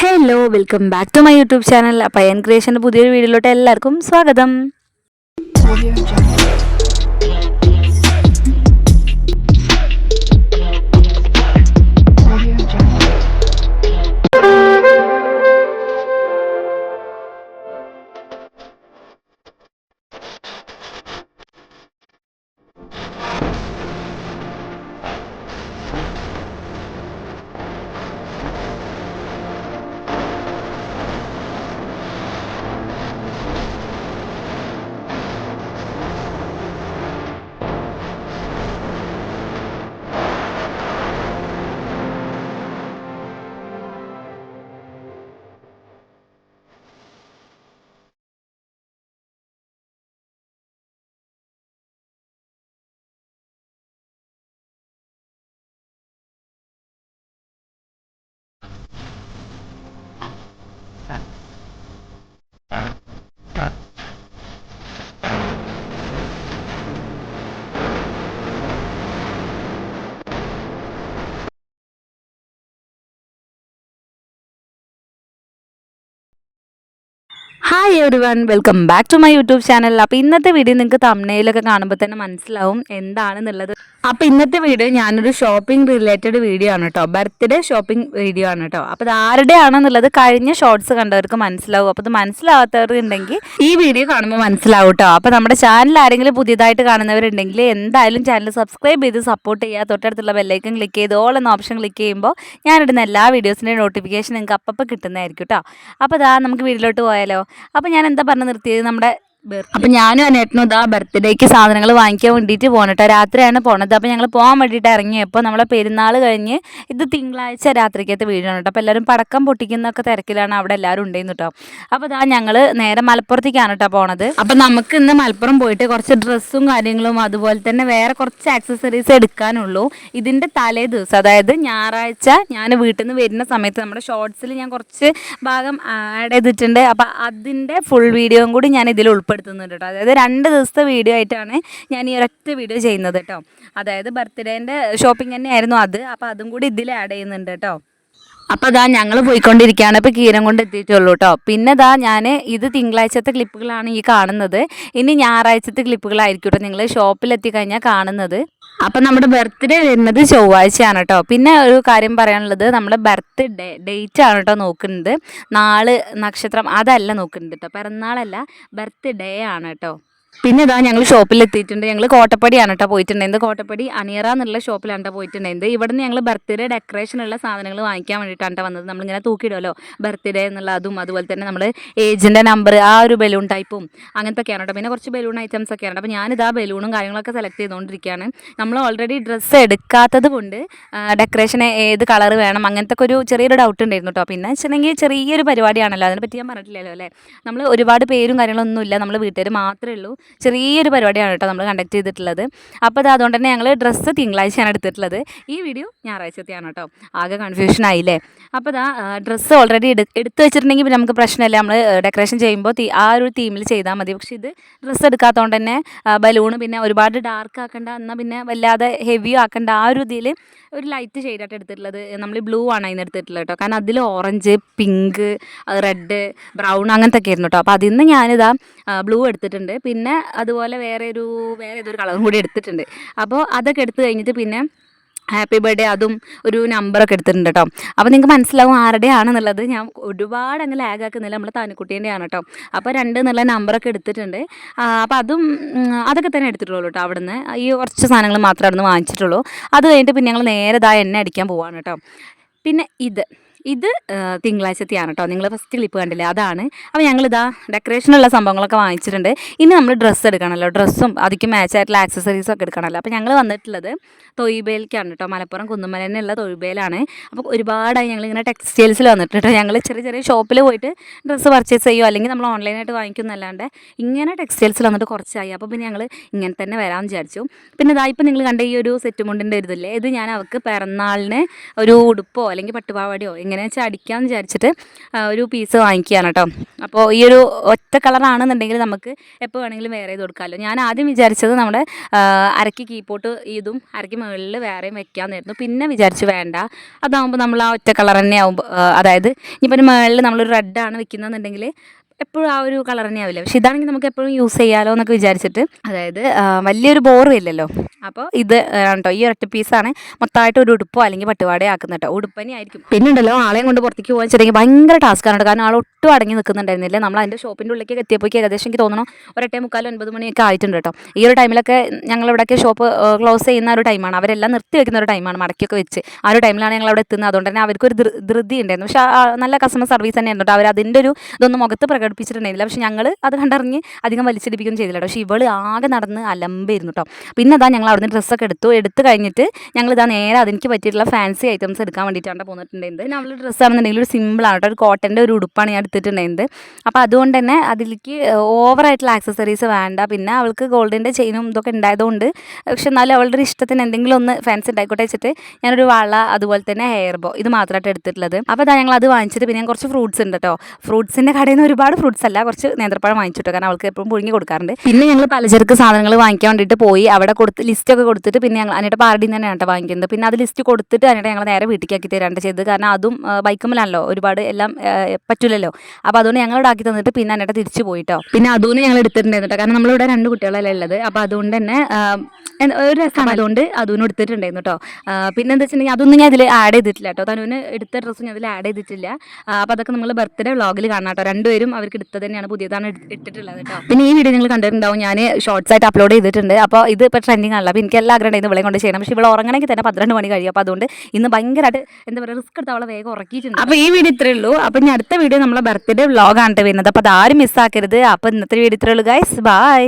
Hello welcome back to my YouTube channel. പയ്യൻ ക്രിയേഷൻ്റെ പുതിയൊരു വീഡിയോയിലോട്ട് എല്ലാവർക്കും സ്വാഗതം. Hi everyone, welcome back to my YouTube channel. അപ്പോൾ ഇന്നത്തെ വീഡിയോ നിങ്ങൾക്ക് തംബ്നെയിലൊക്കെ കാണുമ്പോൾ തന്നെ മനസ്സിലാവും എന്താണെന്നുള്ളത്. അപ്പോൾ ഇന്നത്തെ വീഡിയോ ഞാനൊരു ഷോപ്പിംഗ് റിലേറ്റഡ് വീഡിയോ ആണ് കേട്ടോ. ബർത്ത്ഡേ ഷോപ്പിംഗ് വീഡിയോ ആണ് കേട്ടോ. അപ്പോൾ ഇത് ആരുടെയാണെന്നുള്ളത് കഴിഞ്ഞ ഷോർട്സ് കണ്ടവർക്ക് മനസ്സിലാവും. അപ്പോൾ ഇത് മനസ്സിലാവാത്തവരുണ്ടെങ്കിൽ ഈ വീഡിയോ കാണുമ്പോൾ മനസ്സിലാവും കേട്ടോ. അപ്പോൾ നമ്മുടെ ചാനൽ ആരെങ്കിലും പുതിയതായിട്ട് കാണുന്നവരുണ്ടെങ്കിൽ എന്തായാലും ചാനൽ സബ്സ്ക്രൈബ് ചെയ്ത് സപ്പോർട്ട് ചെയ്യുക. തൊട്ടടുത്തുള്ള ബെല്ലൈക്കൺ ക്ലിക്ക് ചെയ്ത് ഓൾ എന്ന ഓപ്ഷൻ ക്ലിക്ക് ചെയ്യുമ്പോൾ ഞാനിടുന്ന എല്ലാ വീഡിയോസിൻ്റെയും നോട്ടിഫിക്കേഷൻ നിങ്ങൾക്ക് അപ്പം കിട്ടുന്നതായിരിക്കും കേട്ടോ. അപ്പോൾ ഇതാ നമുക്ക് വീഡിയോയിലോട്ട് പോയാലോ. അപ്പോൾ ഞാൻ എന്താ പറഞ്ഞു നിർത്തിയത്, നമ്മുടെ അപ്പം ഞാനും അനേട്ടനും ഇതാ ബർത്ത്ഡേക്ക് സാധനങ്ങൾ വാങ്ങിക്കാൻ വേണ്ടിയിട്ട് പോകണട്ടോ. രാത്രിയാണ് പോണത്. അപ്പോൾ ഞങ്ങൾ പോകാൻ വേണ്ടിയിട്ട് ഇറങ്ങിയപ്പോൾ നമ്മളെ പെരുന്നാൾ കഴിഞ്ഞ് ഇത് തിങ്കളാഴ്ച രാത്രിക്കത്തെ വീഡിയോ ആണ് കേട്ടോ. അപ്പോൾ എല്ലാവരും പടക്കം പൊട്ടിക്കുന്നൊക്കെ തിരക്കിലാണ്, അവിടെ എല്ലാവരും ഉണ്ടായിരുന്നു കേട്ടോ. അപ്പോൾ ഇതാ ഞങ്ങൾ നേരെ മലപ്പുറത്തേക്കാണ് കേട്ടോ പോണത്. അപ്പോൾ നമുക്ക് ഇന്ന് മലപ്പുറം പോയിട്ട് കുറച്ച് ഡ്രസ്സും കാര്യങ്ങളും അതുപോലെ തന്നെ വേറെ കുറച്ച് ആക്സസറീസ് എടുക്കാനുള്ളൂ. ഇതിൻ്റെ തലേ ദിവസം, അതായത് ഞായറാഴ്ച ഞാൻ വീട്ടിൽ നിന്ന് വരുന്ന സമയത്ത് നമ്മുടെ ഷോർട്സിൽ ഞാൻ കുറച്ച് ഭാഗം ആഡ് ചെയ്തിട്ടുണ്ട്. അപ്പോൾ അതിൻ്റെ ഫുൾ വീഡിയോയും കൂടി ഞാൻ ഇതിൽ ഉൾപ്പെടുത്തുന്നുണ്ട് കേട്ടോ. അതായത് 2 ദിവസത്തെ വീഡിയോ ആയിട്ടാണ് ഞാൻ ഈ ഒരൊറ്റ വീഡിയോ ചെയ്യുന്നത് കേട്ടോ. അതായത് ബർത്ത്ഡേൻ്റെ ഷോപ്പിംഗ് തന്നെയായിരുന്നു അത്. അപ്പോൾ അതും കൂടി ഇതിൽ ആഡ് ചെയ്യുന്നുണ്ട് കേട്ടോ. അപ്പോൾ അതാ ഞങ്ങൾ പോയിക്കൊണ്ടിരിക്കുകയാണ്. ഇപ്പോൾ കീരം കൊണ്ട് എത്തിയിട്ടുള്ളൂ കേട്ടോ. പിന്നെ ഇതാ ഞാൻ ഇത് തിങ്കളാഴ്ചത്തെ ക്ലിപ്പുകളാണ് ഈ കാണുന്നത്. ഇനി ഞായറാഴ്ചത്തെ ക്ലിപ്പുകളായിരിക്കും കേട്ടോ നിങ്ങൾ ഷോപ്പിലെത്തി കഴിഞ്ഞാൽ കാണുന്നത്. അപ്പം നമ്മുടെ ബർത്ത്ഡേ വരുന്നത് ചൊവ്വാഴ്ചയാണ് കേട്ടോ. പിന്നെ ഒരു കാര്യം പറയാനുള്ളത്, നമ്മുടെ ബർത്ത്ഡേ ഡേറ്റ് ആണ് കേട്ടോ നോക്കുന്നത്. നാള് നക്ഷത്രം അതല്ല നോക്കുന്നത് കേട്ടോ. പിറന്നാളല്ല, ബർത്ത്ഡേ ആണ് കേട്ടോ. പിന്നെ ഇതാ ഞങ്ങൾ ഷോപ്പിലെത്തിയിട്ടുണ്ട്. ഞങ്ങൾ കോട്ടപ്പടിയാണ് കേട്ടോ പോയിട്ടുണ്ടായിരുന്നത്. കോട്ടപ്പടി അണിയറ എന്നുള്ള ഷോപ്പിലാണ് കേട്ടോ പോയിട്ടുണ്ടായിരുന്നത്. ഇവിടെ നിന്ന് ഞങ്ങൾ ബർത്ത്ഡേ ഡെക്കറേഷനുള്ള സാധനങ്ങൾ വാങ്ങിക്കാൻ വേണ്ടിയിട്ടാണ് കേട്ടോ വന്നത്. നമ്മളിങ്ങനെ തൂക്കിയിടുമല്ലോ ബർത്ത്ഡേ എന്നുള്ള അതും, അതുപോലെ തന്നെ നമ്മൾ ഏജിൻ്റെ നമ്പർ, ആ ഒരു ബലൂൺ ടൈപ്പും അങ്ങനത്തെയൊക്കെയാണ് കേട്ടോ. പിന്നെ കുറച്ച് ബലൂൺ ഐറ്റംസ് ഒക്കെയാണ്. അപ്പോൾ ഞാനിതാ ബലൂണും കാര്യങ്ങളൊക്കെ സെലക്ട് ചെയ്തുകൊണ്ടിരിക്കുകയാണ്. നമ്മൾ ഓൾറെഡി ഡ്രസ്സ് എടുക്കാത്തത് കൊണ്ട് ഡെക്കറേഷൻ ഏത് കളർ വേണം അങ്ങനത്തെ ഒരു ചെറിയൊരു ഡൗട്ട് ഉണ്ടായിരുന്നു കേട്ടോ. പിന്നെ വെച്ചിട്ടുണ്ടെങ്കിൽ ചെറിയൊരു പരിപാടിയാണല്ലോ, അതിനെപ്പറ്റി ഞാൻ പറഞ്ഞിട്ടില്ലല്ലോ അല്ലേ. നമ്മൾ ഒരുപാട് പേരും കാര്യങ്ങളൊന്നുമില്ല, നമ്മൾ വീട്ടുകാർ മാത്രമേ ഉള്ളൂ. ചെറിയൊരു പരിപാടിയാണ് കേട്ടോ നമ്മൾ കണ്ടക്ട് ചെയ്തിട്ടുള്ളത്. അപ്പോൾ അത് അതുകൊണ്ട് തന്നെ ഞങ്ങൾ ഡ്രസ്സ് തിങ്കളാഴ്ചയാണ് എടുത്തിട്ടുള്ളത്. ഈ വീഡിയോ ഞായറാഴ്ചത്തെയാണ് കേട്ടോ. ആകെ കൺഫ്യൂഷൻ ആയില്ലേ. അപ്പോൾ ഇതാ ഡ്രസ്സ് ഓൾറെഡി എടുത്ത് വെച്ചിട്ടുണ്ടെങ്കിൽ നമുക്ക് പ്രശ്നമില്ല, നമ്മൾ ഡെക്കറേഷൻ ചെയ്യുമ്പോൾ ആ ഒരു തീമിൽ ചെയ്താൽ മതി. പക്ഷേ ഇത് ഡ്രസ്സ് എടുക്കാത്തതുകൊണ്ട് തന്നെ ബലൂണ് പിന്നെ ഒരുപാട് ഡാർക്ക് ആക്കണ്ട, എന്നാൽ പിന്നെ വല്ലാതെ ഹെവിയും ആക്കണ്ട, ആ ഒരു ഇതിൽ ഒരു ലൈറ്റ് ഷെയ്ഡായിട്ട് എടുത്തിട്ടുള്ളത്. നമ്മൾ ബ്ലൂ ആണ് അതിന് എടുത്തിട്ടുള്ളത് കേട്ടോ. കാരണം അതിൽ ഓറഞ്ച്, പിങ്ക്, റെഡ്, ബ്രൗൺ അങ്ങനത്തെ ഒക്കെ ആയിരുന്നു കേട്ടോ. അപ്പോൾ അതിൽ നിന്ന് ഞാനിതാ ബ്ലൂ എടുത്തിട്ടുണ്ട്. പിന്നെ അതുപോലെ വേറെ ഏതൊരു കളറും കൂടി എടുത്തിട്ടുണ്ട്. അപ്പോൾ അതൊക്കെ എടുത്ത് കഴിഞ്ഞിട്ട് പിന്നെ ഹാപ്പി ബർത്ത്ഡേ അതും ഒരു നമ്പറൊക്കെ എടുത്തിട്ടുണ്ട് കേട്ടോ. അപ്പോൾ നിങ്ങൾക്ക് മനസ്സിലാവും ആരുടെയാണെന്നുള്ളത്. ഞാൻ ഒരുപാട് അങ്ങ് ലാഗാക്കുന്നില്ല, നമ്മൾ താനുക്കുട്ടീൻ്റെയാണ് കേട്ടോ. അപ്പോൾ 2 എന്നുള്ള നമ്പറൊക്കെ എടുത്തിട്ടുണ്ട്. അപ്പോൾ അതൊക്കെ തന്നെ എടുത്തിട്ടുള്ളൂ കേട്ടോ. അവിടെ നിന്ന് ഈ കുറച്ച് സാധനങ്ങൾ മാത്രമേ അവിടെ നിന്ന് വാങ്ങിച്ചിട്ടുള്ളൂ. അത് കഴിഞ്ഞിട്ട് പിന്നെ ഞങ്ങൾ നേരെ എണ്ണ അടിക്കാൻ പോവാണ് കേട്ടോ. പിന്നെ ഇത് തിങ്കളാഴ്ചത്തെയാണ് കേട്ടോ. നിങ്ങൾ ഫസ്റ്റ് ക്ലിപ്പ് കണ്ടില്ലേ, അതാണ്. അപ്പോൾ ഞങ്ങളിതാ ഡെക്കറേഷനുള്ള സംഭവങ്ങളൊക്കെ വാങ്ങിച്ചിട്ടുണ്ട്. ഇനി നമ്മൾ ഡ്രസ്സ് എടുക്കണമല്ലോ, ഡ്രസ്സും അതിക്ക് മാച്ചായിട്ടുള്ള ആക്സസറീസും ഒക്കെ എടുക്കണമല്ലോ. അപ്പോൾ ഞങ്ങൾ വന്നിട്ടുള്ളത് തൊയ്ബേലിക്കാണ് കേട്ടോ. മലപ്പുറം കുന്നുമലയിലുള്ള തൊയ്ബേലാണ്. അപ്പോൾ ഒരുപാടായി ഞങ്ങളിങ്ങനെ ടെക്സ്റ്റൈൽസിൽ വന്നിട്ട് കേട്ടോ. ഞങ്ങൾ ചെറിയ ചെറിയ ഷോപ്പിൽ പോയിട്ട് ഡ്രസ്സ് പർച്ചേസ് ചെയ്യുമോ അല്ലെങ്കിൽ നമ്മൾ ഓൺലൈനായിട്ട് വാങ്ങിക്കുന്നല്ലാണ്ട് ഇങ്ങനെ ടെക്സ്റ്റൈൽസിൽ വന്നിട്ട് കുറച്ചായി. അപ്പോൾ പിന്നെ ഞങ്ങൾ ഇങ്ങനെ തന്നെ വരാമെന്ന് വിചാരിച്ചു. പിന്നെ ഇതാ ഇപ്പം നിങ്ങൾ കണ്ട ഈ ഒരു സെറ്റ് മുണ്ടിൻ്റെ ഇതില്ലേ, ഇത് ഞാൻ അവർക്ക് പിറന്നാളിന് ഒരു ഉടുപ്പോ അല്ലെങ്കിൽ പട്ടുപാവാടിയോ എങ്ങനെയാ വെച്ചാൽ അടിക്കാമെന്ന് വിചാരിച്ചിട്ട് ഒരു പീസ് വാങ്ങിക്കുകയാണ് കേട്ടോ. അപ്പോൾ ഈ ഒരു ഒറ്റ കളറാണെന്നുണ്ടെങ്കിൽ നമുക്ക് എപ്പോൾ വേണമെങ്കിലും വേറെ ചെയ്ത് കൊടുക്കാമല്ലോ. ഞാൻ ആദ്യം വിചാരിച്ചത് നമ്മുടെ അരയ്ക്ക് കീപ്പോട്ട് ഇതും അരയ്ക്ക് മുകളിൽ വേറെയും വെക്കാമെന്നായിരുന്നു. പിന്നെ വിചാരിച്ചു വേണ്ട, അതാകുമ്പോൾ നമ്മൾ ആ ഒറ്റ കളർ തന്നെ ആകുമ്പോൾ, അതായത് ഇനിയിപ്പോൾ മുകളിൽ നമ്മളൊരു റെഡാണ് വെക്കുന്നതെന്നുണ്ടെങ്കിൽ എപ്പോഴും ആ ഒരു കളർ തന്നെ ആവില്ല. പക്ഷെ ഇതാണെങ്കിൽ നമുക്ക് എപ്പോഴും യൂസ് ചെയ്യാമല്ലോ എന്നൊക്കെ വിചാരിച്ചിട്ട്, അതായത് വലിയൊരു ബോറും ഇല്ലല്ലോ. അപ്പോൾ ഇത് കേട്ടോ, ഈ ഒറ്റ പീസാണ് മൊത്തമായിട്ട് ഒരു ഉടുപ്പോ അല്ലെങ്കിൽ പട്ടുപാടയോ ആക്കുന്നത് കേട്ടോ. ഉടുപ്പനി ആയിരിക്കും. പിന്നെ ഉണ്ടല്ലോ, ആളെയും കൊണ്ട് പുറത്തേക്ക് പോകാൻ ചെറിയ ഭയങ്കര ടാസ്ക്കാണ്. കാരണം ആൾ ഒട്ടും അടങ്ങി നിൽക്കുന്നുണ്ടായിരുന്നില്ല. നമ്മൾ അതിൻ്റെ ഷോപ്പിൻ്റെ ഉള്ളിലേക്ക് എത്തിയപ്പോഴേക്ക് ഏകദേശം എനിക്ക് തോന്നുന്നു 8:45-9 മണിയൊക്കെ ആയിട്ടുണ്ട് കേട്ടോ. ഈ ഒരു ടൈമിലൊക്കെ ഞങ്ങളിവിടെയൊക്കെ ഷോപ്പ് ക്ലോസ് ചെയ്യുന്ന ഒരു ടൈമാണ്, അവരെല്ലാം നിർത്തി വെക്കുന്ന ഒരു ടൈമാണ്, മടക്കിയൊക്കെ വെച്ച്. ആ ഒരു ടൈമിലാണ് ഞങ്ങൾ അവിടെ എത്തുന്നത്. അതുകൊണ്ട് തന്നെ അവർക്കൊരു ധൃതി ഉണ്ടായിരുന്നു. പക്ഷേ നല്ല കസ്റ്റമർ സർവീസ് തന്നെയായിരുന്നു കേട്ടോ. അവർ അതിൻ്റെ ഒരു ഇതൊന്നും മുഖത്ത് പ്രകടിപ്പിച്ചിട്ടുണ്ടായിരുന്നില്ല. പക്ഷെ ഞങ്ങൾ അത് കണ്ടിറങ്ങി അധികം വലിച്ചെടുപ്പിക്കുകയും ചെയ്തില്ല കേട്ടോ. പക്ഷേ ഇവൾ ആകെ നടന്ന് അലമ്പായിരുന്നു കേട്ടോ. പിന്നെ അതാ ഞങ്ങൾ അവിടുന്ന് ഡ്രസ്സൊക്കെ എടുത്ത് കഴിഞ്ഞിട്ട് ഞങ്ങളിതാ നേരെ അതെനിക്ക് പറ്റിയിട്ടുള്ള ഫാൻസി ഐറ്റംസ് എടുക്കാൻ വേണ്ടിയിട്ടാണ് പോന്നിട്ടുണ്ടായിരുന്നത്. പിന്നെ അവളുടെ ഡ്രസ്സാണെന്നുണ്ടെങ്കിൽ ഒരു സിമ്പിളാണ് കേട്ടോ, ഒരു കോട്ടൻ്റെ ഒരു ഉടുപ്പാണ് ഞാൻ എടുത്തിട്ടുണ്ടായിരുന്നത്. അപ്പോൾ അതുകൊണ്ട് തന്നെ അതിലേക്ക് ഓവറായിട്ടുള്ള ആക്സസറീസ് വേണ്ട. പിന്നെ അവൾക്ക് ഗോൾഡിൻ്റെ ചെയിനും ഇതൊക്കെ ഉണ്ടായതുകൊണ്ട്, പക്ഷെ എന്നാലും അവളുടെ ഒരു ഇഷ്ടത്തിന് എന്തെങ്കിലും ഒന്ന് ഫാൻസി ഉണ്ടായിക്കോട്ടെ വെച്ചിട്ട് ഞാനൊരു വള, അതുപോലെ തന്നെ ഹെയർ ബോ, ഇത് മാത്രമായിട്ട് എടുത്തിട്ടുള്ളത്. അപ്പോൾ അതാ ഞങ്ങൾ അത് വാങ്ങിച്ചിട്ട് പിന്നെ ഞാൻ കുറച്ച് ഫ്രൂട്ട്സ് ഉണ്ട് കേട്ടോ. ഫ്രൂട്ട്സിൻ്റെ കടയിൽ നിന്ന് ഒരുപാട് ഫ്രൂട്ട്സ് അല്ല, കുറച്ച് നേന്ത്രപ്പഴം വാങ്ങിച്ചിട്ടോ, കാരണം അവൾക്ക് എപ്പോഴും പുഴുങ്ങി കൊടുക്കാറുണ്ട്. പിന്നെ ഞങ്ങൾ പലചരക്ക് സാധനങ്ങൾ വാങ്ങിക്കാൻ വേണ്ടിയിട്ട് പോയി. അവിടെ ലിസ്റ്റൊക്കെ കൊടുത്തിട്ട് പിന്നെ ഞങ്ങൾ അതിൻ്റെ പാർട്ടിയിൽ നിന്ന് തന്നെയാണ് കേട്ടോ വാങ്ങിക്കുന്നത്. പിന്നെ അത് ലിസ്റ്റ് കൊടുത്തിട്ട് അതിൻ്റെ ഞങ്ങൾ നേരെ വീട്ടിലേക്ക് തരാണ്ട് ചെയ്തത്. കാരണം അതും ബൈക്കുമ്മലാണല്ലോ, ഒരുപാട് എല്ലാം പറ്റില്ലല്ലോ. അപ്പോൾ അതുകൊണ്ട് ഞങ്ങളിവിടെ ആക്കി തന്നിട്ട് പിന്നെ എന്നിട്ട് തിരിച്ചു പോയിട്ടോ. പിന്നെ അതുകൊണ്ട് ഞങ്ങൾ എടുത്തിട്ടുണ്ടായിരുന്നു, കാരണം നമ്മളിവിടെ 2 കുട്ടികളല്ലേ ഉള്ളത്. അപ്പോൾ അതുകൊണ്ട് തന്നെ ഒരു രസമാണ്, അതുകൊണ്ട് അതും എടുത്തിട്ടുണ്ടായിരുന്നു കേട്ടോ. പിന്നെ എന്താ വെച്ചിട്ടുണ്ടെങ്കിൽ അതൊന്നും ഞാൻ ഇതിൽ ആഡ് ചെയ്തിട്ടില്ല കേട്ടോ. തനുവിന് എടുത്ത ഡ്രസ്സും ഞാൻ അതിൽ ആഡ് ചെയ്തിട്ടില്ല. അപ്പോൾ അതൊക്കെ നമ്മൾ ബർത്ത്ഡേ വ്ളോഗിൽ കാണാം കേട്ടോ. രണ്ടുപേരും അവർക്ക് എടുത്തത് തന്നെയാണ്, പുതിയതാണ് ഇട്ടിട്ടുള്ളത് കേട്ടോ. പിന്നെ ഈ വീഡിയോ നിങ്ങൾ കണ്ടിട്ടുണ്ടാവും, ഞാൻ ഷോർട്സ് ആയിട്ട് അപ്ലോഡ് ചെയ്തിട്ടുണ്ട്. അപ്പോൾ ഇത് ഇപ്പോൾ ട്രെൻഡിങ് ആണല്ലോ. അപ്പോൾ എനിക്ക് എല്ലാം ആഗ്രഹം ഉണ്ടായിരുന്നു ഇവളെ കൊണ്ട് ചെയ്യണം. പക്ഷേ ഇവൾ ഉറങ്ങണമെങ്കിൽ തന്നെ 12 മണി കഴിയും. അപ്പോൾ അതുകൊണ്ട് ഇന്ന് ഭയങ്കരമായിട്ട് എന്താ പറയുക, റിസ്ക് എടുത്ത് അവളെ വേഗം ഉറക്കിയിട്ടുണ്ട്. അപ്പോൾ ഈ വീഡിയോ ഇത്രയേ ഉള്ളൂ. അപ്പോൾ ഇനി അടുത്ത വീഡിയോ നമ്മളെ ബർത്ത്ഡേ വ്ളോഗാണ് വരുന്നത്. അപ്പോൾ അതാരും മിസ്സാക്കരുത്. അപ്പോൾ ഇന്നത്തെ വീഡിയോ ഇത്രയേ ഉള്ളൂ ഗൈസ്. ബൈ.